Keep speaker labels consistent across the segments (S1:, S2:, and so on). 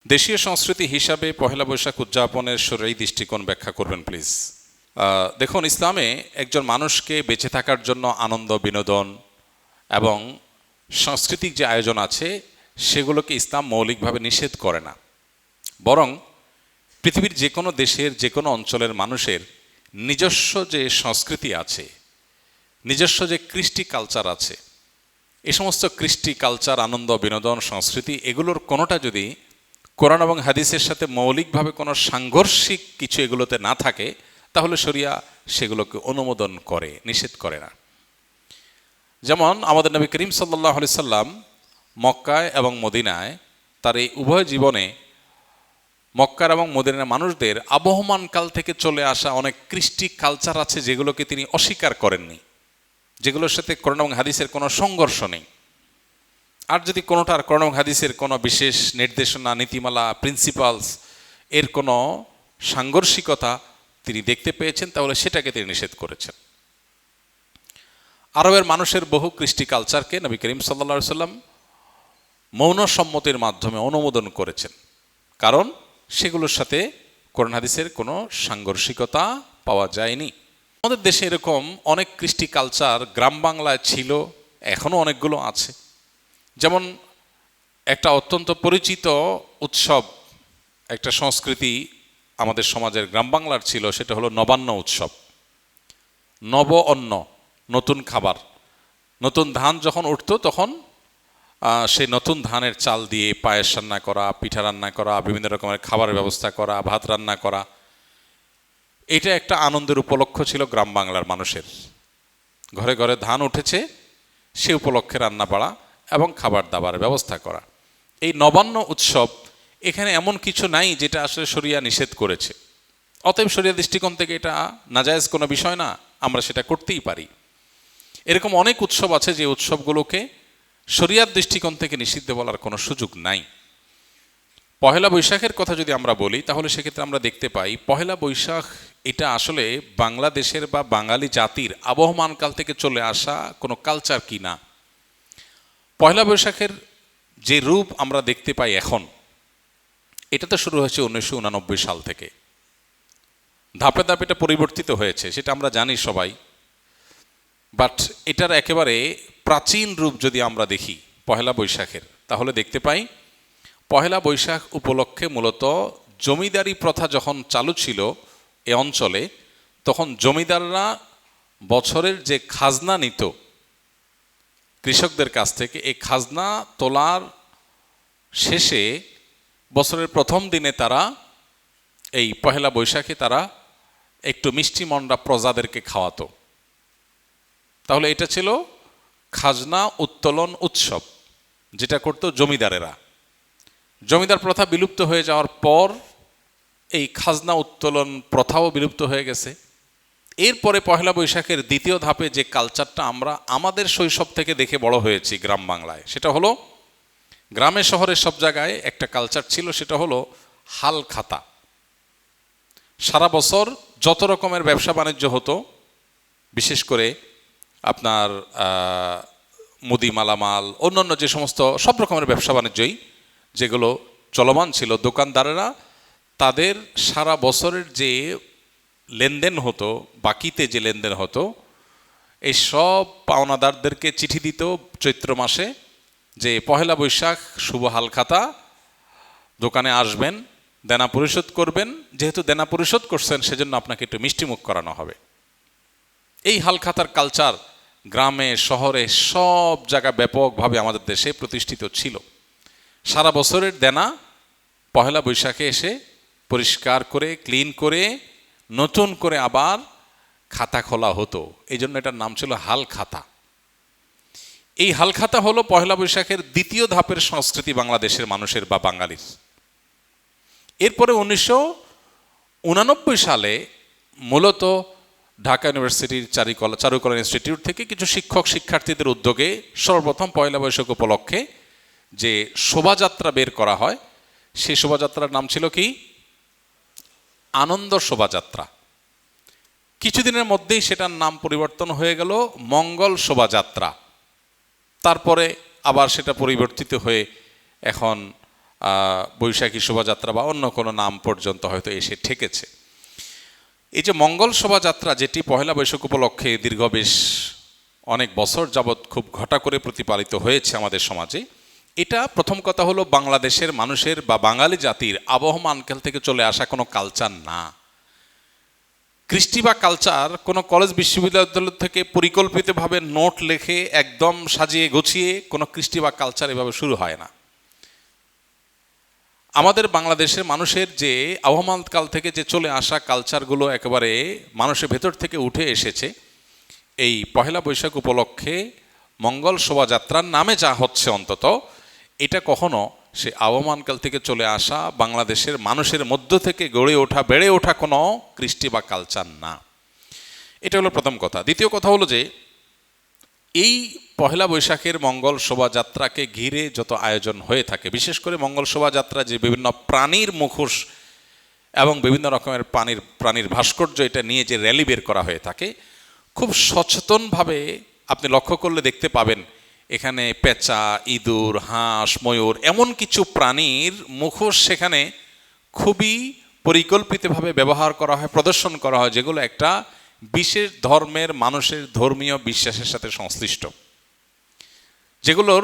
S1: দেশীয় সংস্কৃতি হিসাবে পহেলা বৈশাখ উদযাপনের শরঈ দৃষ্টিকোণ ব্যাখ্যা করবেন প্লিজ। দেখুন, ইসলামে একজন মানুষকে বেঁচে থাকার জন্য আনন্দ, বিনোদন এবং সাংস্কৃতিক যে আয়োজন আছে সেগুলোকে ইসলাম মৌলিকভাবে নিষেধ করে না। বরং পৃথিবীর যে কোনো দেশের, যে কোনো অঞ্চলের মানুষের নিজস্ব যে সংস্কৃতি আছে, নিজস্ব যে কৃষ্টি কালচার আছে, এই সমস্ত কৃষ্টি কালচার, আনন্দ, বিনোদন, সংস্কৃতি এগুলোর কোনোটা যদি কোরআন এবং হাদিসের সাথে মৌলিকভাবে কোনো সাংঘর্ষিক কিছু এগুলোতে না থাকে, তাহলে শরিয়া সেগুলোকে অনুমোদন করে, নিষেধ করে না। যেমন আমাদের নবী করিম সাল্লাল্লাহু আলাইহি সাল্লাম মক্কায় এবং মদিনায় তার এই উভয় জীবনে মক্কার এবং মদিনার মানুষদের আবহমান কাল থেকে চলে আসা অনেক কৃষ্টি কালচার আছে যেগুলোকে তিনি অস্বীকার করেননি, যেগুলোর সাথে কোরআন এবং হাদিসের কোনো সংঘর্ষ নেই। আর যদি কোনোটার কোরআন এবং হাদিসের কোনো বিশেষ নির্দেশনা, নীতিমালা, প্রিন্সিপালস এর কোনো সাংঘর্ষিকতা তিনি দেখতে পেয়েছেন, তাহলে সেটাকে তিনি নিষেধ করেছেন। আরবের মানুষের বহু কৃষ্টি কালচারকে নবী করিম সাল্লাল্লাহু আলাইহি সাল্লাম মৌন সম্মতির মাধ্যমে অনুমোদন করেছেন, কারণ সেগুলোর সাথে কোরআন হাদিসের কোনো সাংঘর্ষিকতা পাওয়া যায়নি। আমাদের দেশে এরকম অনেক কৃষ্টি কালচার গ্রাম বাংলায় ছিল, এখনও অনেকগুলো আছে। যেমন একটা অত্যন্ত পরিচিত উৎসব, একটা সংস্কৃতি আমাদের সমাজের গ্রাম বাংলার ছিল, সেটা হলো নবান্ন উৎসব। নব অন্ন, নতুন খাবার, নতুন ধান যখন উঠতো তখন সেই নতুন ধানের চাল দিয়ে পায়েস রান্না করা, পিঠা রান্না করা, বিভিন্ন রকমের খাবারের ব্যবস্থা করা, ভাত রান্না করা, এটা একটা আনন্দের উপলক্ষ ছিল গ্রাম বাংলার মানুষের। ঘরে ঘরে ধান উঠেছে, সে উপলক্ষে রান্না বাড়া এবং খাবার দাবারের ব্যবস্থা করা। এই নবান্ন উৎসব, এখানে এমন কিছু নাই যেটা আসলে শরিয়া নিষেধ করেছে। অতএব শরিয়া দৃষ্টিকোণ থেকে এটা নাজায়েজ কোনো বিষয় না, আমরা সেটা করতেই পারি। এরকম অনেক উৎসব আছে যে উৎসবগুলোকে শরিয়ার দৃষ্টিকোণ থেকে নিষিদ্ধ বলার কোনো সুযোগ নাই। পহেলা বৈশাখের কথা যদি আমরা বলি, তাহলে সেক্ষেত্রে আমরা দেখতে পাই পহেলা বৈশাখ এটা আসলে বাংলাদেশের বা বাঙালি জাতির আবহমানকাল থেকে চলে আসা কোনো কালচার কি না। পহেলা বৈশাখের যে রূপ আমরা দেখতে পাই এখন, এটা তো শুরু হয়েছে 1989 সাল থেকে। ধাপে ধাপে এটা পরিবর্তিত হয়েছে, সেটা আমরা জানি সবাই। বাট এটার একেবারে প্রাচীন রূপ যদি আমরা দেখি পহেলা বৈশাখের, তাহলে দেখতে পাই পহেলা বৈশাখ উপলক্ষে মূলত জমিদারি প্রথা যখন চালু ছিল এ অঞ্চলে, তখন জমিদাররা বছরের যে খাজনা নিত কৃষকদের কাছ থেকে, এই খাজনা তোলার শেষে বছরের প্রথম দিনে তারা এই পহেলা বৈশাখে তারা একটু মিষ্টি মন্ডা প্রজাদেরকে খাওয়াতো। তাহলে এটা ছিল খাজনা উত্তোলন উৎসব, যেটা করতো জমিদারেরা। জমিদার প্রথা বিলুপ্ত হয়ে যাওয়ার পর এই খাজনা উত্তোলন প্রথাও বিলুপ্ত হয়ে গেছে। এরপরে পহেলা বৈশাখের দ্বিতীয় ধাপে যে কালচারটা আমরা আমাদের শৈশব থেকে দেখে বড় হয়েছি গ্রাম বাংলায়, সেটা হলো গ্রামে শহরে সব জায়গায় একটা কালচার ছিল, সেটা হলো হাল খাতা। সারা বছর যত রকমের ব্যবসা বাণিজ্য হতো, বিশেষ করে আপনার মুদি মালামাল, অন্যান্য যে সমস্ত সব রকমের ব্যবসা বাণিজ্যই যেগুলো চলমান ছিল, দোকানদারেরা তাদের সারা বছরের যে লেনদেন হতো, বাকিতে যে লেনদেন হতো, এই সব পাওনাদারদেরকে চিঠি দিত চৈত্র মাসে যে পহেলা বৈশাখ শুভ হালখাতা, দোকানে আসবেন, দেনা পরিশোধ করবেন, যেহেতু দেনা পরিশোধ করছেন সেজন্য আপনাকে একটু মিষ্টিমুখ করানো হবে। এই হালখাতার কালচার গ্রামে শহরে সব জায়গা ব্যাপকভাবে আমাদের দেশে প্রতিষ্ঠিত ছিল। সারা বছরের দেনা পহেলা বৈশাখে এসে পরিষ্কার করে, ক্লিন করে, নতুন করে আবার খাতা খোলা হতো। এই জন্য এটার নাম ছিল হাল খাতা। এই হাল খাতা হলো পহেলা বৈশাখের দ্বিতীয় ধাপের সংস্কৃতি বাংলাদেশের মানুষের বা বাঙালির। এরপরে 1989 সালে মূলত ঢাকা ইউনিভার্সিটির চারুকলা ইনস্টিটিউট থেকে কিছু শিক্ষক শিক্ষার্থীদের উদ্যোগে সর্বপ্রথম পয়লা বৈশাখ উপলক্ষে যে শোভাযাত্রা বের করা হয়, সেই শোভাযাত্রার নাম ছিল কি? আনন্দ শোভাযাত্রা। কিছুদিনের মধ্যেই সেটার নাম পরিবর্তন হয়ে গেল মঙ্গল শোভাযাত্রা। তারপরে আবার সেটা পরিবর্তিত হয়ে এখন বৈশাখী শোভাযাত্রা বা অন্য কোনো নাম পর্যন্ত হয়তো এসে ঠেকেছে। এই যে মঙ্গল শোভাযাত্রা, যেটি পহেলা বৈশাখ উপলক্ষে দীর্ঘ বেশ অনেক বছর যাবৎ খুব ঘটা করে প্রতিপালিত হয়েছে আমাদের সমাজে, এটা প্রথম কথা হলো বাংলাদেশের মানুষের বা বাঙালি জাতির আবহমানকাল থেকে চলে আসা কোনো কালচার না। কৃষ্টি বা কালচার কোনো কলেজ বিশ্ববিদ্যালয় থেকে পরিকল্পিতভাবে নোট লেখে একদম সাজিয়ে গুছিয়ে কোনো কৃষ্টি বা কালচার এভাবে শুরু হয় না। আমাদের বাংলাদেশের মানুষের যে আবহমানকাল থেকে যে চলে আসা কালচারগুলো একেবারে মানুষের ভেতর থেকে উঠে এসেছে, এই পহেলা বৈশাখ উপলক্ষে মঙ্গল শোভাযাত্রার নামে যা হচ্ছে অন্তত এটা কখনো সে আবহমানকাল থেকে চলে আসা বাংলাদেশের মানুষের মধ্য থেকে গড়ে ওঠা বেড়ে ওঠা কোনো কৃষ্টি বা কালচার না। এটা হলো প্রথম কথা। দ্বিতীয় কথা হলো যে এই পহেলা বৈশাখের মঙ্গল শোভাযাত্রাকে ঘিরে যত আয়োজন হয়ে থাকে, বিশেষ করে মঙ্গল শোভাযাত্রা যে বিভিন্ন প্রাণীর মুখোশ এবং বিভিন্ন রকমের প্রাণীর ভাস্কর্য এটা নিয়ে যে র্যালি বের করা হয়ে থাকে, খুব সচেতনভাবে আপনি লক্ষ্য করলে দেখতে পাবেন এখানে পেঁচা, ইঁদুর, হাঁস, ময়ূর এমন কিছু প্রাণীর মুখোশ সেখানে খুবই পরিকল্পিতভাবে ব্যবহার করা হয়, প্রদর্শন করা হয়, যেগুলো একটা বিশেষ ধর্মের মানুষের ধর্মীয় বিশ্বাসের সাথে সংশ্লিষ্ট, যেগুলোর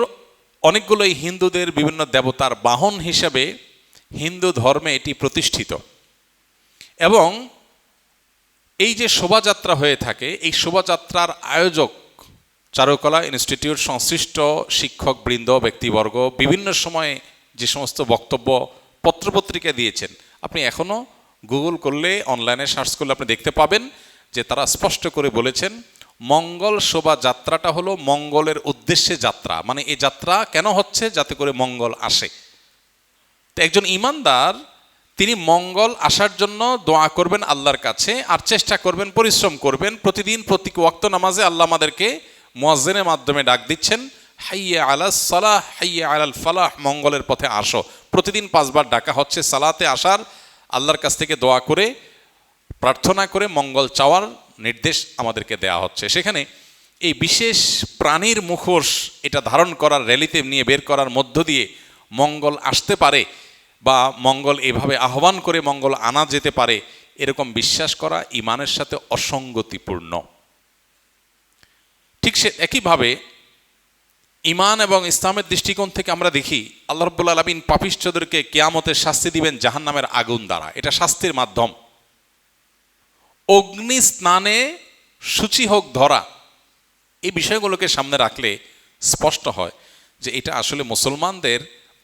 S1: অনেকগুলোই হিন্দুদের বিভিন্ন দেবতার বাহন হিসাবে হিন্দু ধর্মে এটি প্রতিষ্ঠিত। এবং এই যে শোভাযাত্রা হয়ে থাকে, এই শোভাযাত্রার আয়োজক চারুকলা ইনস্টিটিউট সংশ্লিষ্ট শিক্ষকবৃন্দ, ব্যক্তিবর্গ বিভিন্ন সময়ে যে সমস্ত বক্তব্য পত্রপত্রিকা দিয়েছেন, আপনি এখনও গুগল করলে, অনলাইনে সার্চ করলে আপনি দেখতে পাবেন যে তারা স্পষ্ট করে বলেছেন মঙ্গল শোভাযাত্রাটা হলো মঙ্গলের উদ্দেশ্যে যাত্রা। মানে এই যাত্রা কেন হচ্ছে? যাতে করে মঙ্গল আসে। তো একজন ঈমানদার তিনি মঙ্গল আসার জন্য দোয়া করবেন আল্লাহর কাছে, আর চেষ্টা করবেন, পরিশ্রম করবেন। প্রতিদিন প্রত্যেক ওয়াক্ত নামাজে আল্লাহ আমাদেরকে মুয়াজ্জিনের মাধ্যমে ডাক দিচ্ছেন, হাইয়া আলাস সালাহ হাইয়া আলাল ফালাহ, মঙ্গলের পথে আসো। প্রতিদিন 5 বার ডাকা হচ্ছে সালাতে আসার, আল্লাহর কাছ থেকে দোয়া করে প্রার্থনা করে মঙ্গল চাওয়ার নির্দেশ আমাদেরকে দেয়া হচ্ছে। সেখানে এই বিশেষ প্রাণীর মুখোশ এটা ধারণ করার, র্যালিতে নিয়ে বের করার মধ্য দিয়ে মঙ্গল আসতে পারে বা মঙ্গল এভাবে আহ্বান করে মঙ্গল আনা যেতে পারে, এরকম বিশ্বাস করা ঈমানের সাথে অসঙ্গতিপূর্ণ। ঠিক সে একইভাবে ঈমান এবং ইসলামের দৃষ্টিকোণ থেকে আমরা দেখি আল্লাহ রাব্বুল আলামিন পাপিষ্ঠদেরকে কিয়ামতের শাস্তি দিবেন জাহান্নামের আগুন দ্বারা। এটা শাস্তির মাধ্যম। অগ্নি স্নানে সূচি হোক ধরা, এই বিষয়গুলোকে সামনে রাখলে স্পষ্ট হয় যে এটা আসলে মুসলমানদের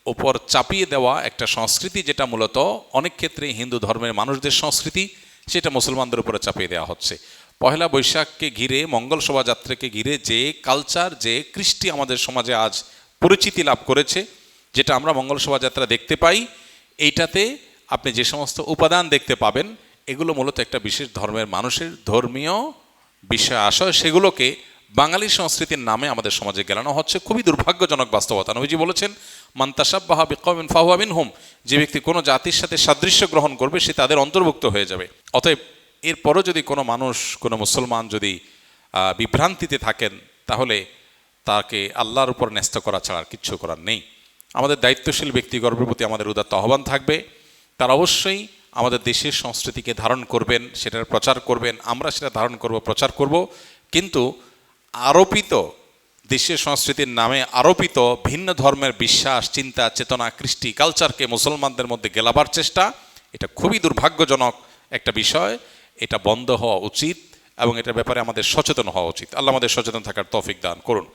S1: ওপর চাপিয়ে দেওয়া একটা সংস্কৃতি, যেটা মূলত অনেক ক্ষেত্রে হিন্দু ধর্মের মানুষদের সংস্কৃতি, সেটা মুসলমানদের উপরে চাপিয়ে দেওয়া হচ্ছে। পহেলা বৈশাখকে ঘিরে, মঙ্গল শোভাযাত্রাকে ঘিরে যে কালচার, যে কৃষ্টি আমাদের সমাজে আজ পরিচিতি লাভ করেছে, যেটা আমরা মঙ্গল শোভাযাত্রা দেখতে পাই, এইটাতে আপনি যে সমস্ত উপাদান দেখতে পাবেন এগুলো মূলত একটা বিশেষ ধর্মের মানুষের ধর্মীয় বিষয় আশয়, সেগুলোকে বাঙালি সংস্কৃতির নামে আমাদের সমাজে গেলানো হচ্ছে। খুবই দুর্ভাগ্যজনক বাস্তবতা। নবীজি বলেছেন, মান তাশাব্বাহা বিকওমিন ফাহুয়া মিনহুম, যে ব্যক্তি কোনো জাতির সাথে সাদৃশ্য গ্রহণ করবে সে তাদের অন্তর্ভুক্ত হয়ে যাবে। অতএব এরপরও যদি কোনো মানুষ, কোনো মুসলমান যদি বিভ্রান্তিতে থাকেন, তাহলে তাকে আল্লাহর উপর ন্যস্ত করা ছাড়া আর কিচ্ছু করার নেই। আমাদের দায়িত্বশীল ব্যক্তিগর্বের প্রতি আমাদের উদাত্ত আহ্বান থাকবে, তারা অবশ্যই আমাদের দেশের সংস্কৃতিকে ধারণ করবেন, সেটার প্রচার করবেন, আমরা সেটা ধারণ করব, প্রচার করব। কিন্তু আরোপিত দেশের সংস্কৃতির নামে আরোপিত ভিন্ন ধর্মের বিশ্বাস, চিন্তা, চেতনা, কৃষ্টি, কালচারকে মুসলমানদের মধ্যে গেলাবার চেষ্টা, এটা খুবই দুর্ভাগ্যজনক একটা বিষয়। এটা বন্ধ হওয়া উচিত এবং এটার ব্যাপারে আমাদের সচেতন হওয়া উচিত। আল্লাহ আমাদের সচেতন থাকার তৌফিক দান করুন।